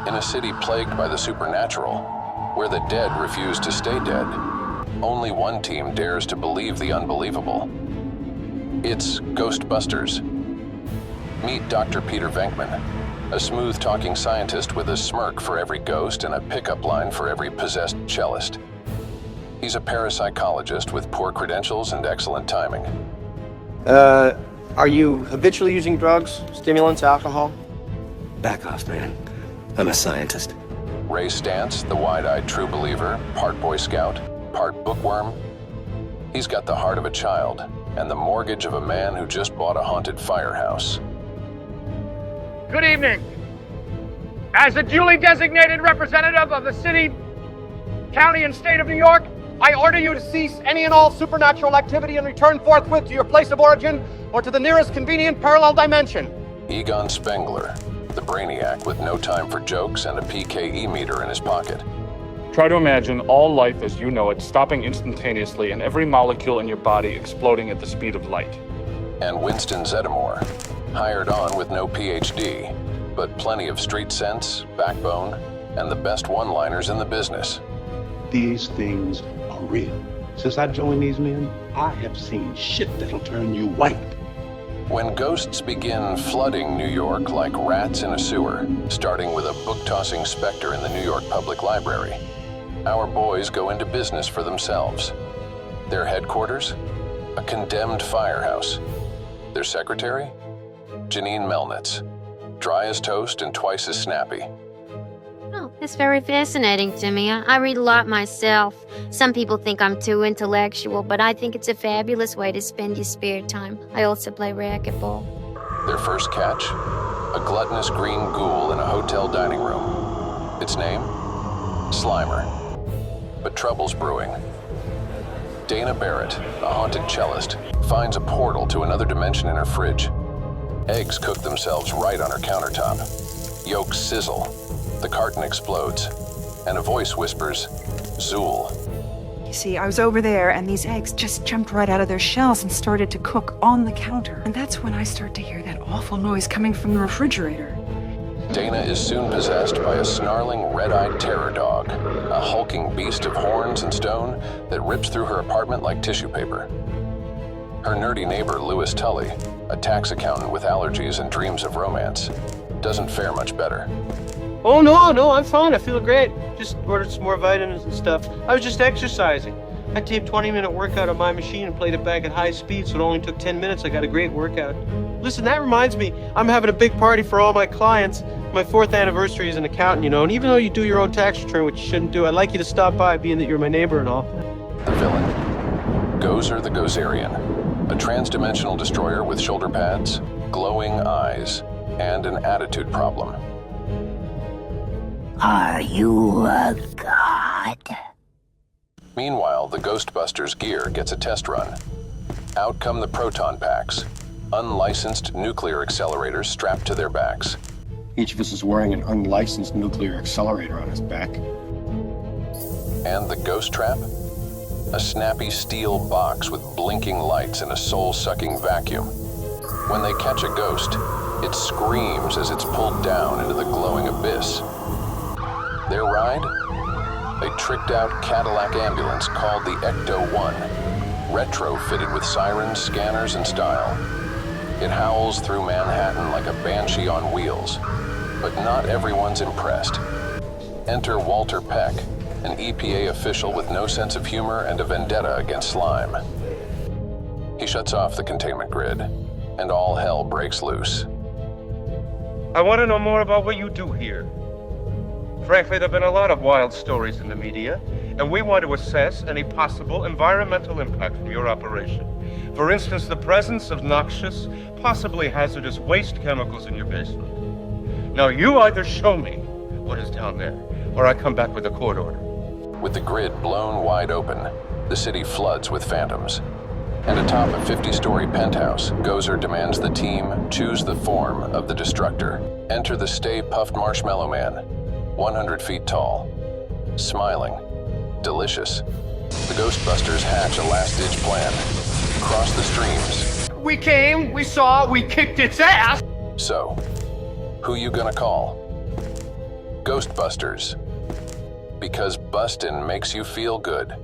In a city plagued by the supernatural, where the dead refuse to stay dead, only one team dares to believe the unbelievable. It's Ghostbusters. Meet Dr. Peter Venkman, a smooth-talking scientist with a smirk for every ghost and a pickup line for every possessed cellist. He's a parapsychologist with poor credentials and excellent timing. Are you habitually using drugs, stimulants, alcohol? Back off, man. I'm a scientist. Ray Stantz, the wide-eyed true believer, part Boy Scout, part bookworm. He's got the heart of a child and the mortgage of a man who just bought a haunted firehouse. Good evening. As a duly designated representative of the city, county, and state of New York, I order you to cease any and all supernatural activity and return forthwith to your place of origin or to the nearest convenient parallel dimension. Egon Spengler, the brainiac with no time for jokes and a P.K.E. meter in his pocket. Try to imagine all life as you know it stopping instantaneously and every molecule in your body exploding at the speed of light. And Winston Zeddemore, hired on with no Ph.D., but plenty of street sense, backbone, and the best one-liners in the business. These things are real. Since I joined these men, I have seen shit that'll turn you white. When ghosts begin flooding New York like rats in a sewer, starting with a book-tossing specter in the New York Public Library, our boys go into business for themselves. Their headquarters? A condemned firehouse. Their secretary? Janine Melnitz. Dry as toast and twice as snappy. Oh, it's very fascinating to me. I read a lot myself. Some people think I'm too intellectual, but I think it's a fabulous way to spend your spare time. I also play racquetball. Their first catch? A gluttonous green ghoul in a hotel dining room. Its name? Slimer. But trouble's brewing. Dana Barrett, a haunted cellist, finds a portal to another dimension in her fridge. Eggs cook themselves right on her countertop. Yolks sizzle. The carton explodes. And a voice whispers, Zool. You see, I was over there and these eggs just jumped right out of their shells and started to cook on the counter. And that's when I start to hear that awful noise coming from the refrigerator. Dana is soon possessed by a snarling, red-eyed terror dog, a hulking beast of horns and stone that rips through her apartment like tissue paper. Her nerdy neighbor, Louis Tully, a tax accountant with allergies and dreams of romance, doesn't fare much better. Oh, no, I'm fine. I feel great. Just ordered some more vitamins and stuff. I was just exercising. I taped a 20-minute workout on my machine and played it back at high speed, so it only took 10 minutes. I got a great workout. Listen, that reminds me, I'm having a big party for all my clients. My 4th anniversary as an accountant, you know, and even though you do your own tax return, which you shouldn't do, I'd like you to stop by, being that you're my neighbor and all. The villain, Gozer the Gozerian, a trans-dimensional destroyer with shoulder pads, glowing eyes, and an attitude problem. Are you a god? Meanwhile, the Ghostbusters gear gets a test run. Out come the proton packs, unlicensed nuclear accelerators strapped to their backs. Each of us is wearing an unlicensed nuclear accelerator on his back. And the ghost trap? A snappy steel box with blinking lights and a soul-sucking vacuum. When they catch a ghost, it screams as it's pulled down into the glowing abyss. Their ride? A tricked-out Cadillac ambulance called the Ecto-1, retrofitted with sirens, scanners, and style. It howls through Manhattan like a banshee on wheels, but not everyone's impressed. Enter Walter Peck, an EPA official with no sense of humor and a vendetta against slime. He shuts off the containment grid, and all hell breaks loose. I want to know more about what you do here. Frankly, there have been a lot of wild stories in the media, and we want to assess any possible environmental impact from your operation. For instance, the presence of noxious, possibly hazardous waste chemicals in your basement. Now, you either show me what is down there, or I come back with a court order. With the grid blown wide open, the city floods with phantoms. And atop a 50-story penthouse, Gozer demands the team choose the form of the destructor. Enter the Stay Puffed Marshmallow Man, 100 feet tall, smiling, delicious. The Ghostbusters hatch a last-ditch plan. Cross the streams. We came, we saw, we kicked its ass. So, who you gonna call? Ghostbusters. Because bustin' makes you feel good.